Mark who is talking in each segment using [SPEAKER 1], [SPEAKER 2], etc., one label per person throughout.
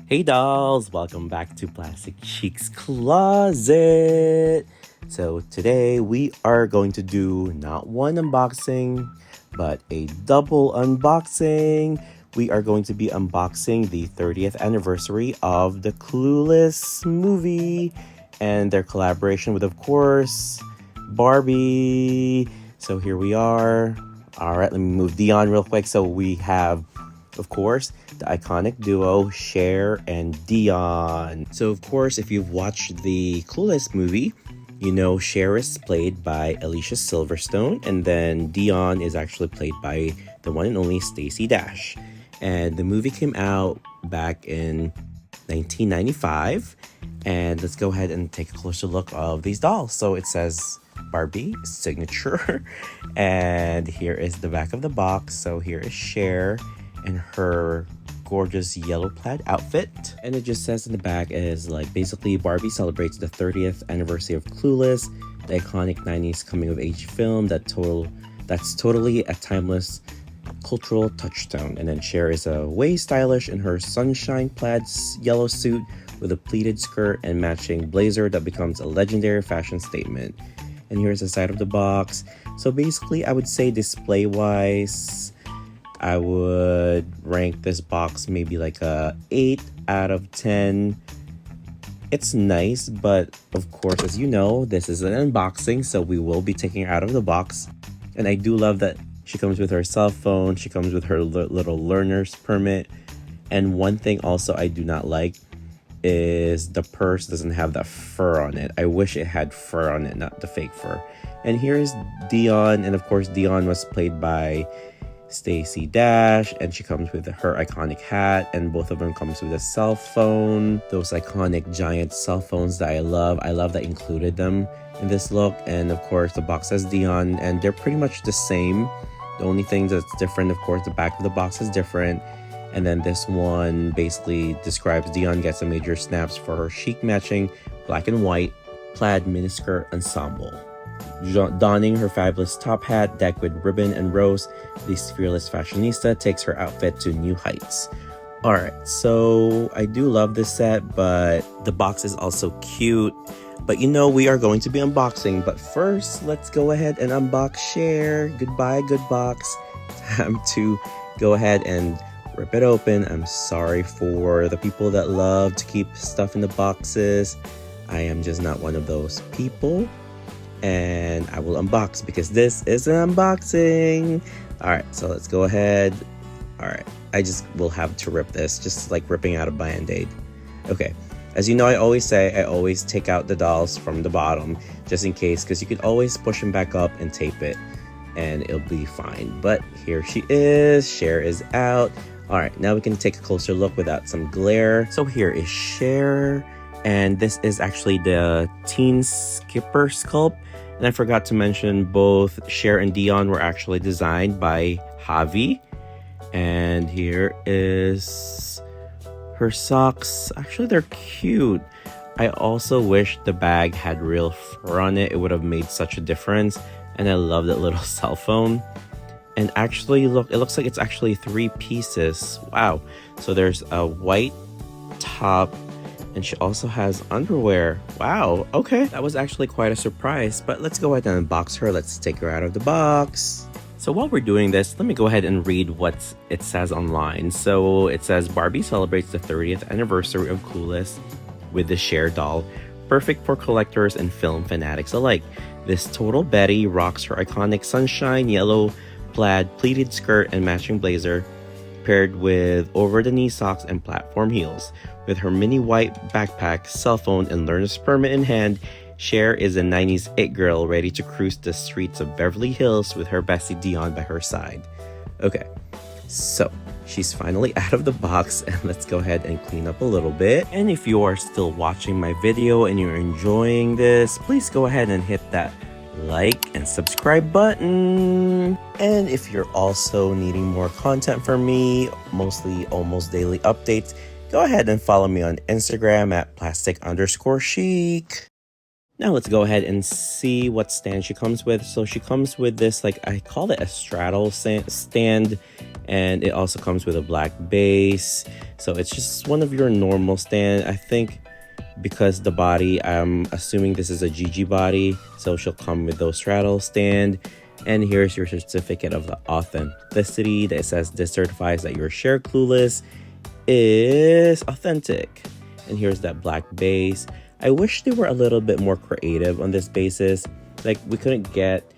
[SPEAKER 1] Hey dolls, welcome back to Plastic Chic's Closet. So today we are going to do not one unboxing, but a double unboxing. We are going to be unboxing the 30th anniversary of the Clueless movie and their collaboration with, of course, Barbie. So here we are. All right, let me move Dionne real quick. So we have, of course, the iconic duo Cher and Dionne. So of course, if you've watched the Clueless movie, you know Cher is played by Alicia Silverstone, and then Dionne is actually played by the one and only Stacey Dash. And the movie came out back in 1995. And let's go ahead and take a closer look of these dolls. So it says Barbie Signature. And here is the back of the box. So here is Cher in her gorgeous yellow plaid outfit. And it just says in the back is like basically Barbie celebrates the 30th anniversary of Clueless, the iconic 90s coming of age film that's totally a timeless cultural touchstone. And then Cher is way stylish in her sunshine plaid yellow suit with a pleated skirt and matching blazer that becomes a legendary fashion statement. And here's the side of the box. So basically I would say display wise, I would rank this box maybe like a 8 out of 10. It's nice, but of course, as you know, this is an unboxing, so we will be taking her out of the box. And I do love that she comes with her cell phone, she comes with her little learner's permit. And one thing also I do not like is the purse doesn't have that fur on it. I wish it had fur on it, not the fake fur. And here's Dionne, and of course Dionne was played by Stacey Dash, and she comes with her iconic hat, and both of them comes with a cell phone, those iconic giant cell phones that I love that included them in this look. And of course the box says Dionne, and they're pretty much the same. The only thing that's different, of course, the back of the box is different. And then this one basically describes Dionne gets a major snaps for her chic matching black and white plaid miniskirt ensemble. Donning her fabulous top hat decked with ribbon and rose, this fearless fashionista takes her outfit to new heights. Alright, so I do love this set, but the box is also cute. But you know, we are going to be unboxing. But first, let's go ahead and unbox Cher. Goodbye, good box. Time to go ahead and rip it open. I'm sorry for the people that love to keep stuff in the boxes. I am just not one of those people. And I will unbox because this is an unboxing. Alright, so let's go ahead. Alright, I just will have to rip this, just like ripping out a band-aid. Okay, as you know, I always take out the dolls from the bottom just in case, because you can always push them back up and tape it and it'll be fine. But here she is, Cher is out. Alright, now we can take a closer look without some glare. So here is Cher, and this is actually the Teen Skipper sculpt. And I forgot to mention both Cher and Dionne were actually designed by Javi. And here is her socks. Actually, they're cute. I also wish the bag had real fur on it. It would have made such a difference. And I love that little cell phone. And actually, look, it looks like it's actually 3 pieces. Wow. So there's a white top, and she also has underwear. Wow, okay. That was actually quite a surprise, but let's go ahead and unbox her. Let's take her out of the box. So while we're doing this, let me go ahead and read what it says online. So it says, Barbie celebrates the 30th anniversary of Clueless with the Cher doll, perfect for collectors and film fanatics alike. This total Bettie rocks her iconic sunshine yellow plaid pleated skirt and matching blazer, paired with over-the-knee socks and platform heels. With her mini white backpack, cell phone, and learner's permit in hand, Cher is a 90s it girl ready to cruise the streets of Beverly Hills with her bestie Dionne by her side. Okay, so she's finally out of the box, and let's go ahead and clean up a little bit. And if you are still watching my video and you're enjoying this, please go ahead and hit that like and subscribe button. And if you're also needing more content from me, mostly almost daily updates, go ahead and follow me on Instagram at plastic_chic. Now let's go ahead and see what stand she comes with. So she comes with this, like, I call it a straddle stand, And it also comes with a black base. So it's just one of your normal stand. I think because the body, I'm assuming this is a Gigi body, so she'll come with those straddle stand. And here's your certificate of authenticity that says this certifies that your Cher Clueless is authentic. And here's that black base. I wish they were a little bit more creative on this basis. Like, we couldn't get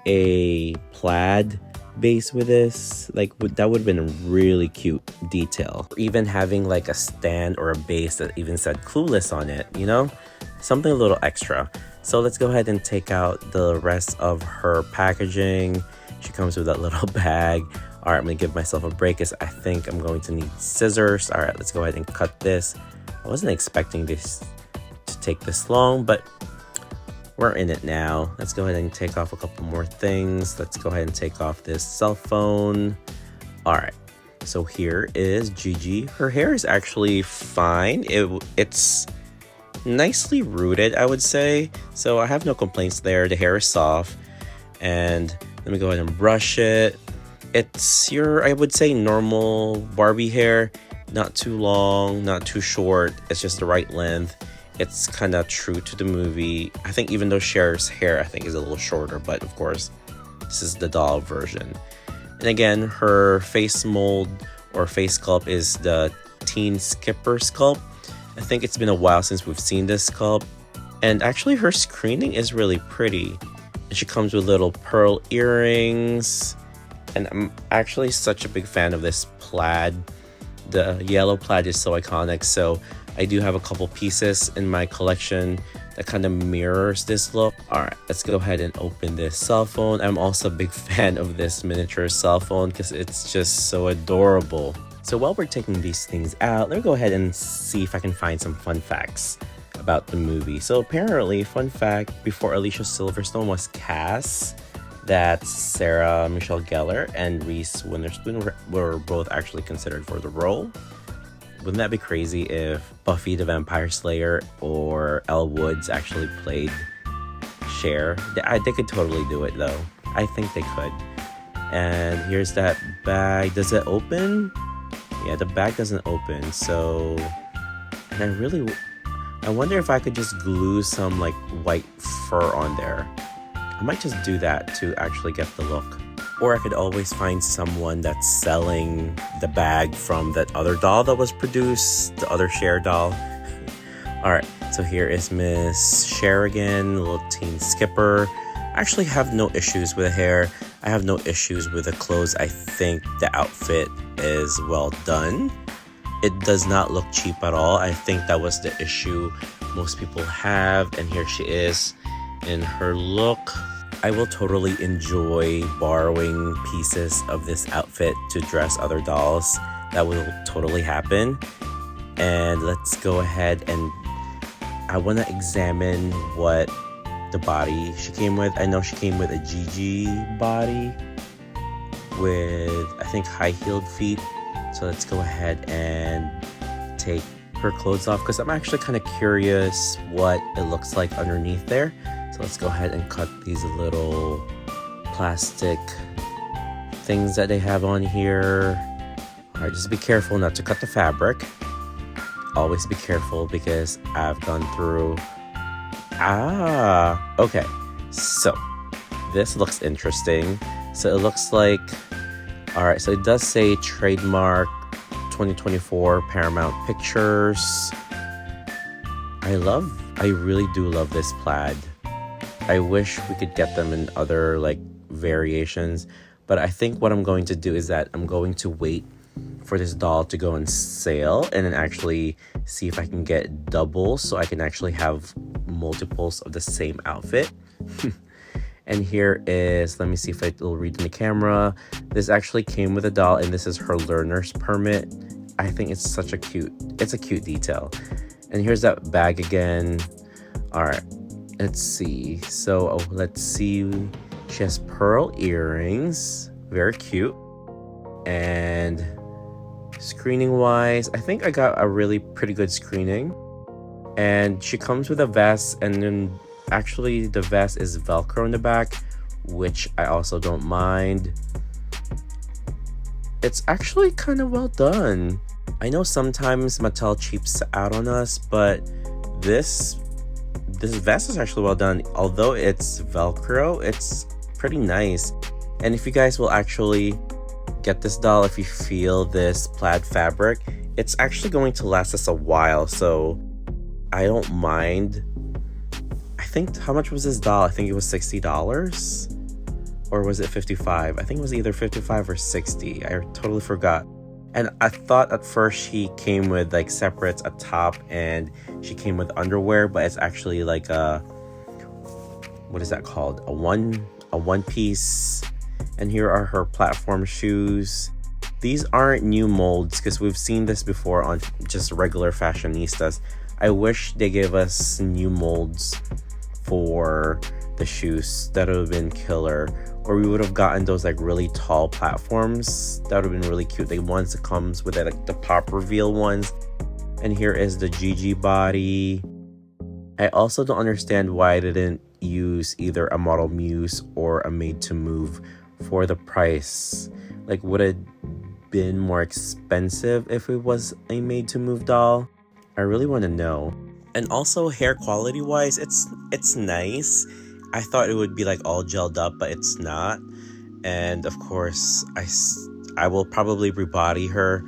[SPEAKER 1] a plaid base with this. Like, that would have been a really cute detail. Or even having like a stand or a base that even said Clueless on it, you know? Something a little extra. So let's go ahead and take out the rest of her packaging. She comes with that little bag. All right, I'm gonna give myself a break because I think I'm going to need scissors. All right, let's go ahead and cut this. I wasn't expecting this to take this long, but we're in it now. Let's go ahead and take off a couple more things. Let's go ahead and take off this cell phone. All right, so here is Gigi. Her hair is actually fine. It's nicely rooted, I would say. So I have no complaints there. The hair is soft. And let me go ahead and brush it. It's your, I would say, normal Barbie hair. Not too long, not too short. It's just the right length. It's kind of true to the movie. I think even though Cher's hair, I think, is a little shorter, but of course, this is the doll version. And again, her face mold or face sculpt is the Teen Skipper sculpt. I think it's been a while since we've seen this sculpt. And actually, her screening is really pretty. And she comes with little pearl earrings. And I'm actually such a big fan of this plaid. The yellow plaid is so iconic, so I do have a couple pieces in my collection that kind of mirrors this look. All right, let's go ahead and open this cell phone. I'm also a big fan of this miniature cell phone because it's just so adorable. So while we're taking these things out, let me go ahead and see if I can find some fun facts about the movie. So apparently, fun fact, before Alicia Silverstone was cast, that Sarah Michelle Gellar and Reese Witherspoon were both actually considered for the role. Wouldn't that be crazy if Buffy the Vampire Slayer or Elle Woods actually played Cher? They could totally do it though. I think they could. And here's that bag. Does it open? Yeah, the bag doesn't open. So, and I wonder if I could just glue some like white fur on there. I might just do that to actually get the look. Or I could always find someone that's selling the bag from that other doll that was produced, the other Cher doll. All right, so here is Miss Cher again, little teen skipper. I actually have no issues with the hair. I have no issues with the clothes. I think the outfit is well done. It does not look cheap at all. I think that was the issue most people have. And here she is in her look. I will totally enjoy borrowing pieces of this outfit to dress other dolls. That will totally happen. And let's go ahead and I want to examine what the body she came with. I know she came with a Gigi body with, I think, high-heeled feet. So let's go ahead and take her clothes off because I'm actually kind of curious what it looks like underneath there. So let's go ahead and cut these little plastic things that they have on here. All right, just be careful not to cut the fabric. Always be careful because I've gone through. Okay. So this looks interesting. So it looks like, all right, so it does say trademark 2024 Paramount Pictures. I really do love this plaid. I wish we could get them in other like variations, but I think what I'm going to do is that I'm going to wait for this doll to go on sale and then actually see if I can get doubles so I can actually have multiples of the same outfit. And here is, let me see if it'll read in the camera. This actually came with a doll and this is her learner's permit. I think it's a cute detail. And here's that bag again. All right. Let's see. So let's see. She has pearl earrings. Very cute. And screening wise, I think I got a really pretty good screening. And she comes with a vest, and then actually the vest is Velcro in the back, which I also don't mind. it's actually kind of well done. I know sometimes Mattel cheaps out on us, but this vest is actually well done. Although it's Velcro, it's pretty nice. And if you guys will actually get this doll, if you feel this plaid fabric, it's actually going to last us a while, so I don't mind. I think, how much was this doll? I think it was $60, or was it 55? I think it was either 55 or 60. I totally forgot. And I thought at first she came with like separates, a top, and she came with underwear, but it's actually like a, what is that called? A one piece. And here are her platform shoes. These aren't new molds because we've seen this before on just regular fashionistas. I wish they gave us new molds for the shoes. That would have been killer. Or we would have gotten those like really tall platforms. That would have been really cute. The ones that comes with it, like the pop reveal ones. And here is the Gigi body. I also don't understand why I didn't use either a model muse or a made to move for the price. Like, would it been more expensive if it was a made to move doll? I really want to know. And also hair quality wise, it's nice. I thought it would be like all gelled up, but it's not. And of course, I will probably rebody her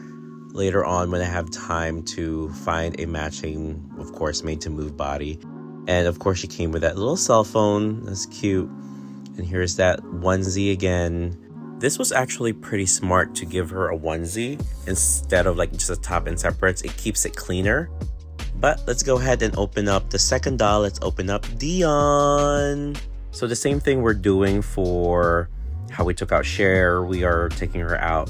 [SPEAKER 1] later on when I have time to find a matching, of course, made to move body. And of course, she came with that little cell phone. That's cute. And here's that onesie again. This was actually pretty smart to give her a onesie instead of like just a top and separates. It keeps it cleaner. But let's go ahead and open up the second doll. Let's open up Dionne. So the same thing we're doing for how we took out Cher. We are taking her out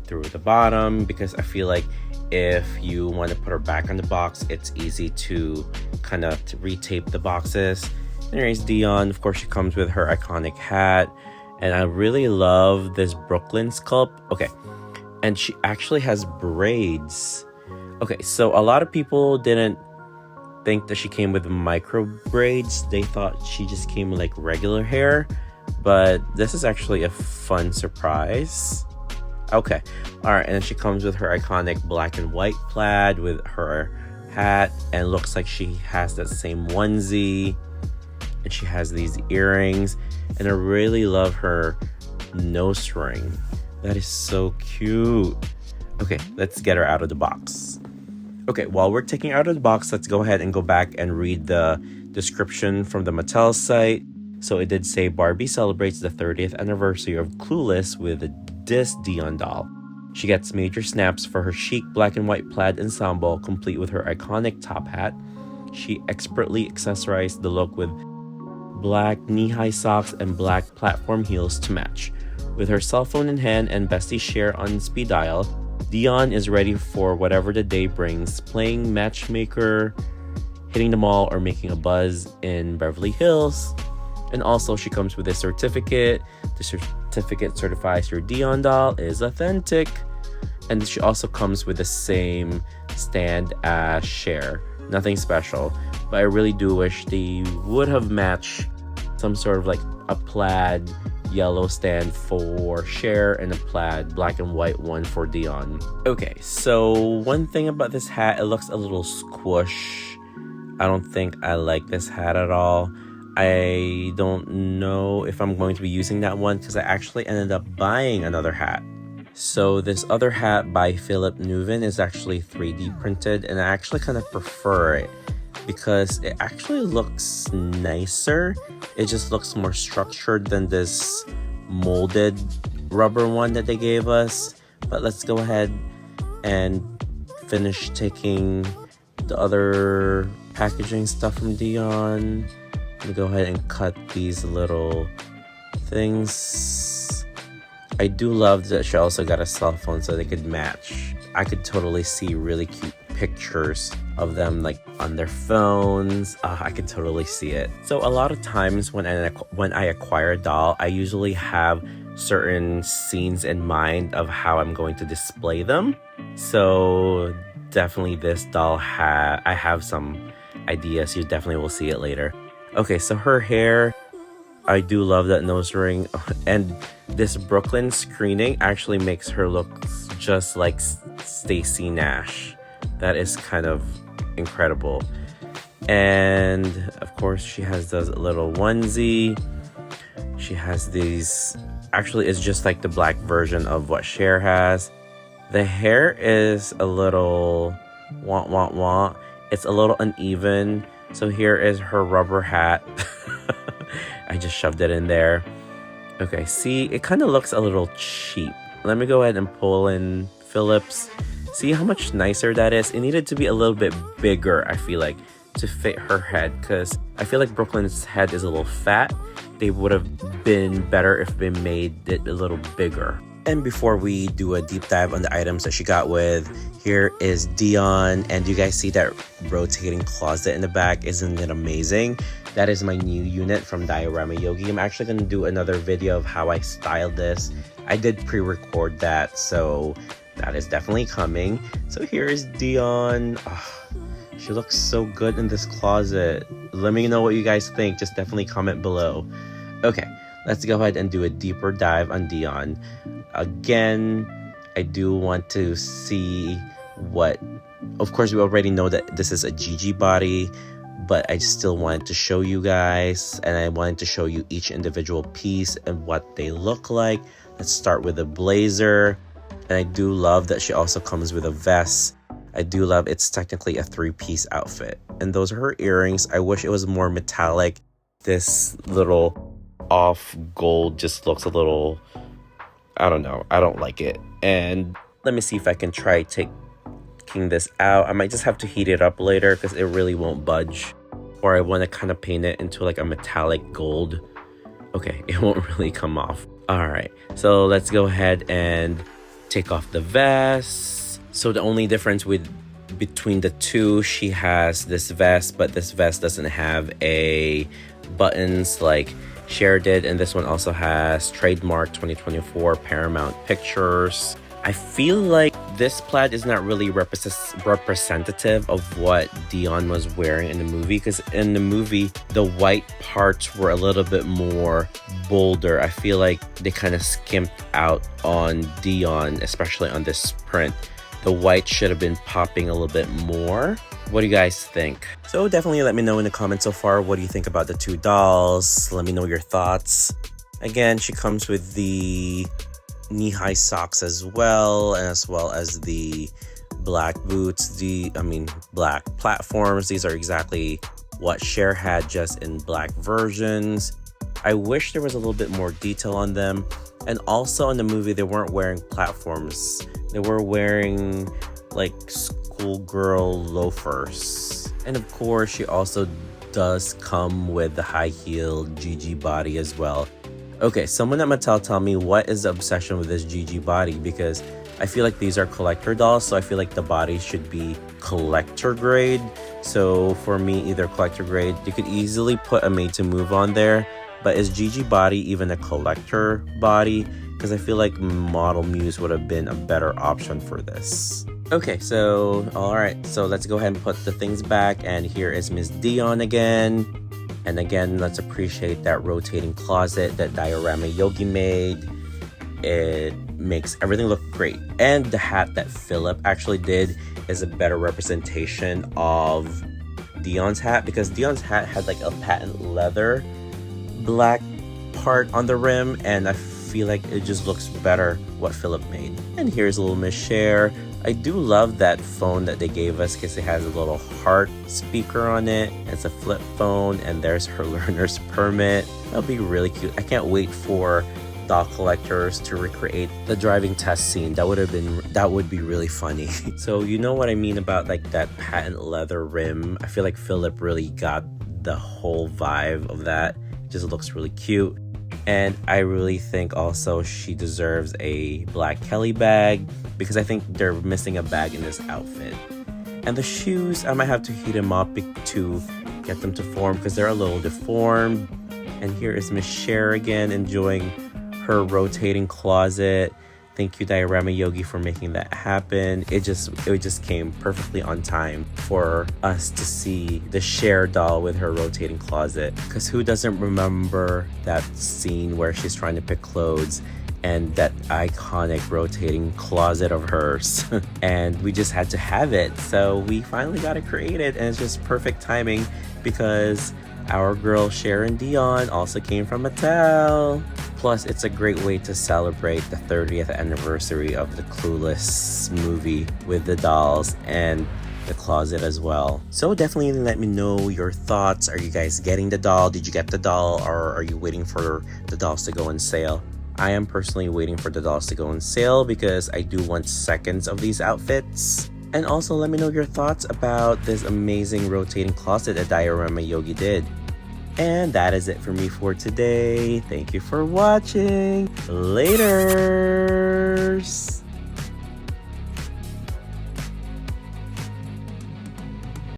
[SPEAKER 1] through the bottom because I feel like if you want to put her back on the box, it's easy to kind of retape the boxes. And here's Dionne. Of course, she comes with her iconic hat. And I really love this Brooklyn sculpt. Okay, and she actually has braids. Okay, so a lot of people didn't think that she came with micro braids. They thought she just came with like regular hair. But this is actually a fun surprise. Okay, all right, and then she comes with her iconic black and white plaid with her hat. And it looks like she has that same onesie. And she has these earrings. And I really love her nose ring. That is so cute. Okay, let's get her out of the box. Okay, while we're taking her out of the box, let's go ahead and go back and read the description from the Mattel site. So it did say Barbie celebrates the 30th anniversary of Clueless with this Dionne doll. She gets major snaps for her chic black and white plaid ensemble, complete with her iconic top hat. She expertly accessorized the look with black knee-high socks and black platform heels to match. With her cell phone in hand and bestie Cher on speed dial, Dionne is ready for whatever the day brings, playing matchmaker, hitting the mall, or making a buzz in Beverly Hills. And also, she comes with a certificate. The certificate certifies your Dionne doll is authentic. And she also comes with the same stand as Cher. Nothing special, but I really do wish they would have matched some sort of like a plaid yellow stand for Cher and a plaid black and white one for Dionne. Okay, so one thing about this hat, it looks a little squish. I don't think I like this hat at all. I don't know if I'm going to be using that one because I actually ended up buying another hat. So this other hat by Philip Newman is actually 3D printed, and I actually kind of prefer it because it actually looks nicer. It just looks more structured than this molded rubber one that they gave us. But let's go ahead and finish taking the other packaging stuff from Dionne. Let me go ahead and cut these little things. I do love that she also got a cell phone so they could match. I could totally see really cute pictures of them like on their phones. I could totally see it. So a lot of times when I acquire a doll, I usually have certain scenes in mind of how I'm going to display them. So definitely this doll I have some ideas. You definitely will see it later. Okay, so her hair, I do love that nose ring. And this Brooklyn screening actually makes her look just like Stacey Nash. That is kind of incredible. And of course she has this little onesie. She has these, actually it's just like the black version of what Cher has. The hair is a little want. It's a little uneven. So here is her rubber hat. I just shoved it in there. Okay, see, it kind of looks a little cheap. Let me go ahead and pull in Phillips. See how much nicer that is? It needed to be a little bit bigger, I feel like, to fit her head, because I feel like Brooklyn's head is a little fat. They would have been better if they made it a little bigger. And before we do a deep dive on the items that she got with, here is Dionne. And you guys see that rotating closet in the back? Isn't it amazing? That is my new unit from Diorama Yogi. I'm actually going to do another video of how I styled this. I did pre-record that, so that is definitely coming. So here is Dionne. Oh, she looks so good in this closet. Let me know what you guys think. Just definitely comment below. Okay, let's go ahead and do a deeper dive on Dionne. Again, I do want to see what... Of course, we already know that this is a Gigi body, but I still wanted to show you guys, and I wanted to show you each individual piece and what they look like. Let's start with the blazer. And I do love that she also comes with a vest. I do love it's technically a 3-piece outfit. And those are her earrings. I wish it was more metallic. This little off gold just looks a little, I don't know. I don't like it. And let me see if I can try taking this out. I might just have to heat it up later because it really won't budge. Or I want to kind of paint it into like a metallic gold. Okay, it won't really come off. All right, so let's go ahead and take off the vest. So the only difference between the two, she has this vest, but this vest doesn't have a buttons like Cher did, and this one also has trademark 2024 Paramount Pictures. I feel like this plaid is not really representative of what Dionne was wearing in the movie, because in the movie the white parts were a little bit more bolder. I feel like they kind of skimped out on Dionne, especially on this print. The white should have been popping a little bit more. What do you guys think? So definitely let me know in the comments so far, what do you think about the two dolls? Let me know your thoughts. Again, she comes with the knee-high socks as well as the black boots, black platforms. These are exactly what Cher had, just in black versions. I wish there was a little bit more detail on them. And also in the movie, they weren't wearing platforms. They were wearing like schoolgirl loafers. And of course, she also does come with the high-heeled Gigi body as well. Okay, someone at Mattel tell me what is the obsession with this Gigi body, because I feel like these are collector dolls, so I feel like the body should be collector grade. So for me, either collector grade, you could easily put a Made to Move on there, but is Gigi body even a collector body? Because I feel like Model Muse would have been a better option for this. Okay, so alright, so let's go ahead and put the things back, and here is Miss Dionne again. And again, let's appreciate that rotating closet that Diorama Yogi made. It makes everything look great. And the hat that Philip actually did is a better representation of Dionne's hat, because Dionne's hat had like a patent leather black part on the rim, and I feel like it just looks better what Philip made. And here's a little Miss Cher. I do love that phone that they gave us, because it has a little heart speaker on it. It's a flip phone, and there's her learner's permit. That'll be really cute. I can't wait for doll collectors to recreate the driving test scene. That would be really funny. So you know what I mean about like that patent leather rim. I feel like Philip really got the whole vibe of that. It just looks really cute. And I really think also she deserves a black Kelly bag, because I think they're missing a bag in this outfit. And the shoes, I might have to heat them up to get them to form, because they're a little deformed. And here is Miss Cher again, enjoying her rotating closet. Thank you, Diorama Yogi, for making that happen. It just came perfectly on time for us to see the Cher doll with her rotating closet. Because who doesn't remember that scene where she's trying to pick clothes and that iconic rotating closet of hers? And we just had to have it. So we finally got it created, and it's just perfect timing because our girl Cher and Dionne also came from Mattel. Plus, it's a great way to celebrate the 30th anniversary of the Clueless movie with the dolls and the closet as well. So definitely let me know your thoughts. Are you guys getting the doll? Did you get the doll, or are you waiting for the dolls to go on sale? I am personally waiting for the dolls to go on sale because I do want seconds of these outfits. And also let me know your thoughts about this amazing rotating closet that Diorama Yogi did. And that is it for me for today. Thank you for watching. Laters!